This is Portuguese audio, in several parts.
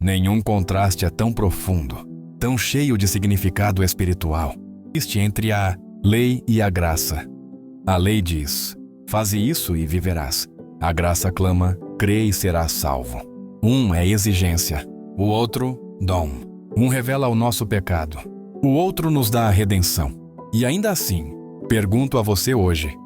Nenhum contraste é tão profundo, tão cheio de significado espiritual. Existe entre a lei e a graça. A lei diz: faze isso e viverás. A graça clama: crê e serás salvo. Um é exigência, o outro, dom. Um revela o nosso pecado, o outro nos dá a redenção. E ainda assim, pergunto a você hoje: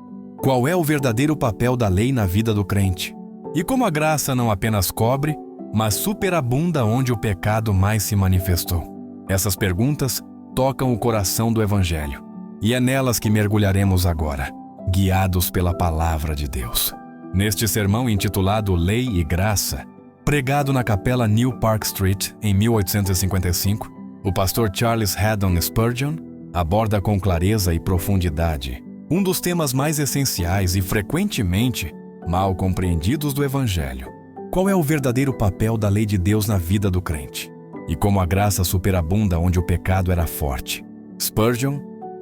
qual é o verdadeiro papel da lei na vida do crente? E como a graça não apenas cobre, mas superabunda onde o pecado mais se manifestou? Essas perguntas tocam o coração do Evangelho. E é nelas que mergulharemos agora, guiados pela Palavra de Deus. Neste sermão intitulado Lei e Graça, pregado na capela New Park Street em 1855, o pastor Charles Haddon Spurgeon aborda com clareza e profundidade um dos temas mais essenciais e frequentemente mal compreendidos do Evangelho. Qual é o verdadeiro papel da lei de Deus na vida do crente? E como a graça superabunda onde o pecado era forte? Spurgeon,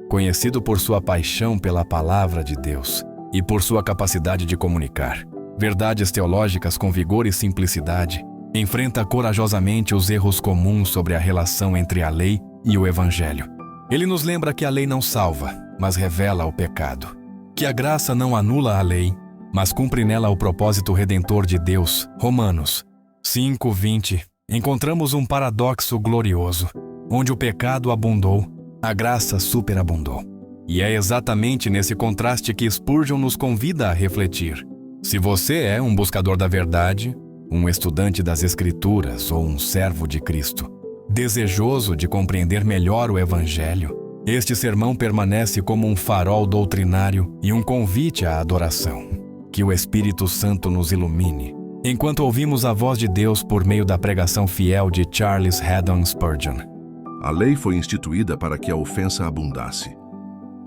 conhecido por sua paixão pela palavra de Deus e por sua capacidade de comunicar verdades teológicas com vigor e simplicidade, enfrenta corajosamente os erros comuns sobre a relação entre a lei e o Evangelho. Ele nos lembra que a lei não salva, mas revela o pecado. Que a graça não anula a lei, mas cumpre nela o propósito redentor de Deus. Romanos 5:20. Encontramos um paradoxo glorioso. Onde o pecado abundou, a graça superabundou. E é exatamente nesse contraste que Spurgeon nos convida a refletir. Se você é um buscador da verdade, um estudante das Escrituras ou um servo de Cristo, desejoso de compreender melhor o Evangelho, este sermão permanece como um farol doutrinário e um convite à adoração. Que o Espírito Santo nos ilumine, enquanto ouvimos a voz de Deus por meio da pregação fiel de Charles Haddon Spurgeon. A lei foi instituída para que a ofensa abundasse.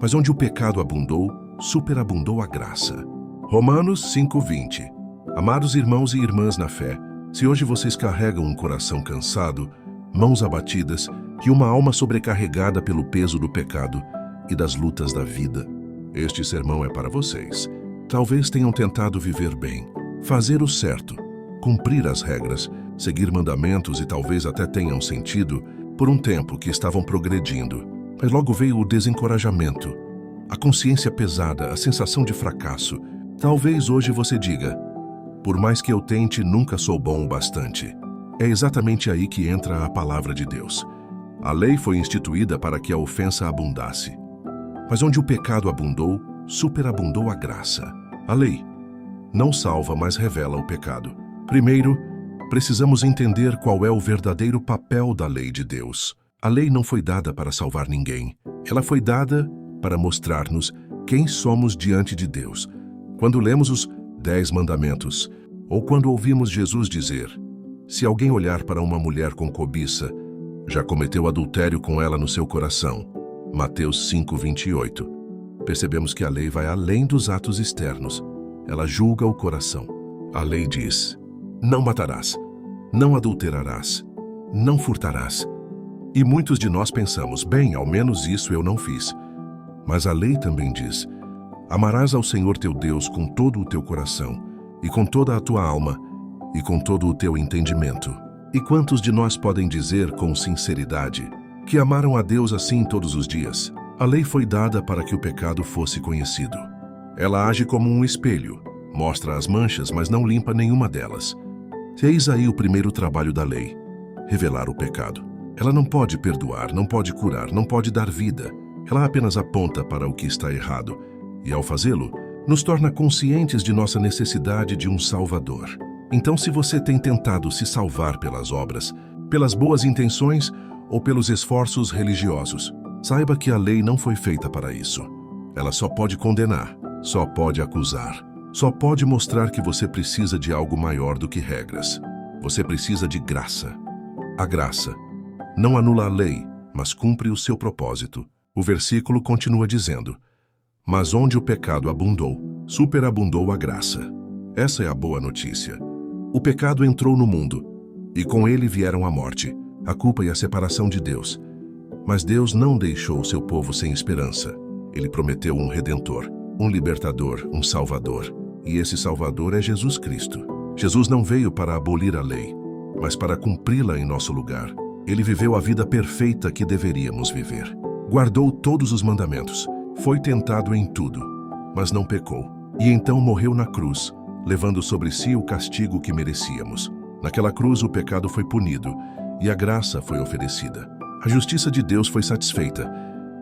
Mas onde o pecado abundou, superabundou a graça. Romanos 5:20. Amados irmãos e irmãs na fé, se hoje vocês carregam um coração cansado, mãos abatidas e uma alma sobrecarregada pelo peso do pecado e das lutas da vida, este sermão é para vocês. Talvez tenham tentado viver bem, fazer o certo, cumprir as regras, seguir mandamentos e talvez até tenham sentido, por um tempo, que estavam progredindo. Mas logo veio o desencorajamento, a consciência pesada, a sensação de fracasso. Talvez hoje você diga: por mais que eu tente, nunca sou bom o bastante. É exatamente aí que entra a palavra de Deus. A lei foi instituída para que a ofensa abundasse. Mas onde o pecado abundou, superabundou a graça. A lei não salva, mas revela o pecado. Primeiro, precisamos entender qual é o verdadeiro papel da lei de Deus. A lei não foi dada para salvar ninguém. Ela foi dada para mostrar-nos quem somos diante de Deus. Quando lemos os 10 mandamentos, ou quando ouvimos Jesus dizer: se alguém olhar para uma mulher com cobiça, já cometeu adultério com ela no seu coração. Mateus 5:28. Percebemos que a lei vai além dos atos externos. Ela julga o coração. A lei diz: não matarás, não adulterarás, não furtarás. E muitos de nós pensamos: bem, ao menos isso eu não fiz. Mas a lei também diz: amarás ao Senhor teu Deus com todo o teu coração, e com toda a tua alma, e com todo o teu entendimento. E quantos de nós podem dizer com sinceridade que amaram a Deus assim todos os dias? A lei foi dada para que o pecado fosse conhecido. Ela age como um espelho, mostra as manchas, mas não limpa nenhuma delas. Eis aí o primeiro trabalho da lei: revelar o pecado. Ela não pode perdoar, não pode curar, não pode dar vida. Ela apenas aponta para o que está errado. E ao fazê-lo, nos torna conscientes de nossa necessidade de um Salvador. Então, se você tem tentado se salvar pelas obras, pelas boas intenções ou pelos esforços religiosos, saiba que a lei não foi feita para isso. Ela só pode condenar, só pode acusar, só pode mostrar que você precisa de algo maior do que regras. Você precisa de graça. A graça não anula a lei, mas cumpre o seu propósito. O versículo continua dizendo: mas onde o pecado abundou, superabundou a graça. Essa é a boa notícia. O pecado entrou no mundo, e com ele vieram a morte, a culpa e a separação de Deus. Mas Deus não deixou o seu povo sem esperança. Ele prometeu um Redentor, um Libertador, um Salvador. E esse Salvador é Jesus Cristo. Jesus não veio para abolir a lei, mas para cumpri-la em nosso lugar. Ele viveu a vida perfeita que deveríamos viver. Guardou todos os mandamentos. Foi tentado em tudo, mas não pecou. E então morreu na cruz, levando sobre si o castigo que merecíamos. Naquela cruz o pecado foi punido e a graça foi oferecida. A justiça de Deus foi satisfeita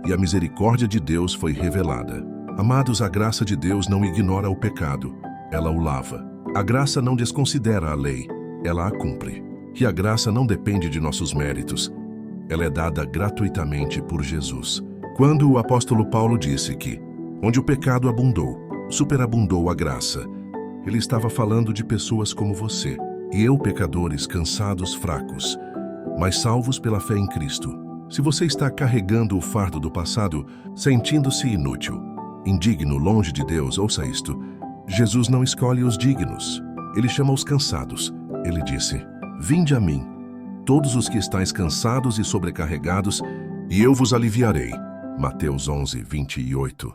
e a misericórdia de Deus foi revelada. Amados, a graça de Deus não ignora o pecado, ela o lava. A graça não desconsidera a lei, ela a cumpre. E a graça não depende de nossos méritos, ela é dada gratuitamente por Jesus. Quando o apóstolo Paulo disse que, onde o pecado abundou, superabundou a graça, ele estava falando de pessoas como você e eu, pecadores, cansados, fracos, mas salvos pela fé em Cristo. Se você está carregando o fardo do passado, sentindo-se inútil, indigno, longe de Deus, ouça isto: Jesus não escolhe os dignos, ele chama os cansados. Ele disse: vinde a mim, todos os que estáis cansados e sobrecarregados, e eu vos aliviarei. Mateus 11, 28.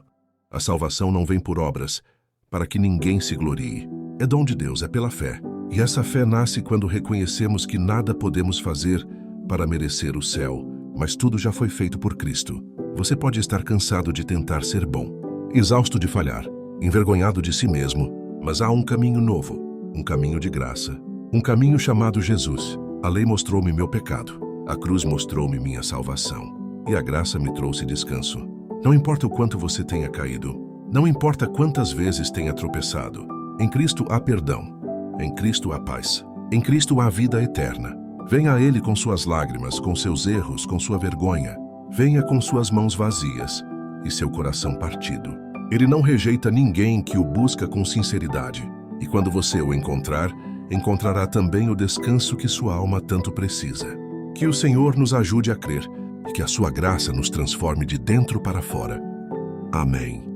A salvação não vem por obras, para que ninguém se glorie. É dom de Deus, é pela fé. E essa fé nasce quando reconhecemos que nada podemos fazer para merecer o céu, mas tudo já foi feito por Cristo. Você pode estar cansado de tentar ser bom, exausto de falhar, envergonhado de si mesmo, mas há um caminho novo, um caminho de graça, um caminho chamado Jesus. A lei mostrou-me meu pecado, a cruz mostrou-me minha salvação, e a graça me trouxe descanso. Não importa o quanto você tenha caído, não importa quantas vezes tenha tropeçado, em Cristo há perdão, em Cristo há paz, em Cristo há vida eterna. Venha a Ele com suas lágrimas, com seus erros, com sua vergonha. Venha com suas mãos vazias e seu coração partido. Ele não rejeita ninguém que o busca com sinceridade. E quando você o encontrar, encontrará também o descanso que sua alma tanto precisa. Que o Senhor nos ajude a crer e que a sua graça nos transforme de dentro para fora. Amém.